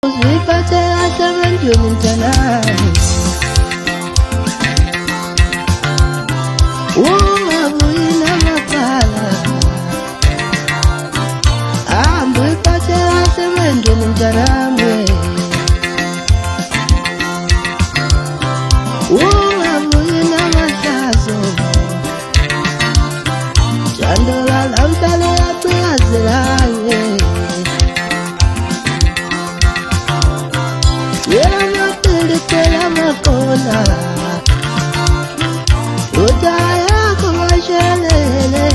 uziphathe kahle ebantwini mntanami, ungabuyi namacala, hamba uyiphathe kahle ebantwini mntanami, ungabuyi namahlazo, jandola lamhlale yacikazelayo. Phela makona udaya kumashelele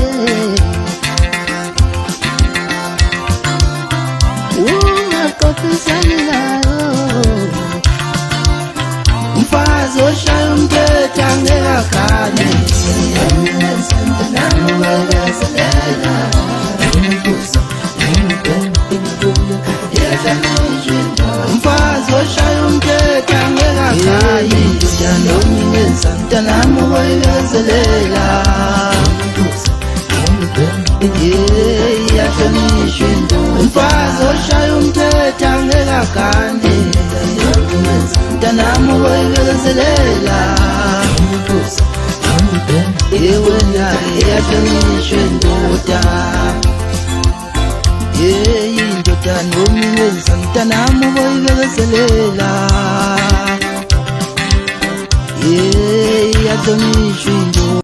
ungakopisani nayo mfazi oshaya umthetho angekakhali mfazi oshaya umthetho angekakhali mntanami ubekezelela iyahlonishwa indoda mfazi oshaya umthetho angekakhali mntanami ubekezelela wena iyahlonishwa indoda indoda nomwenza mntanami ubekezelela iyahlonishwa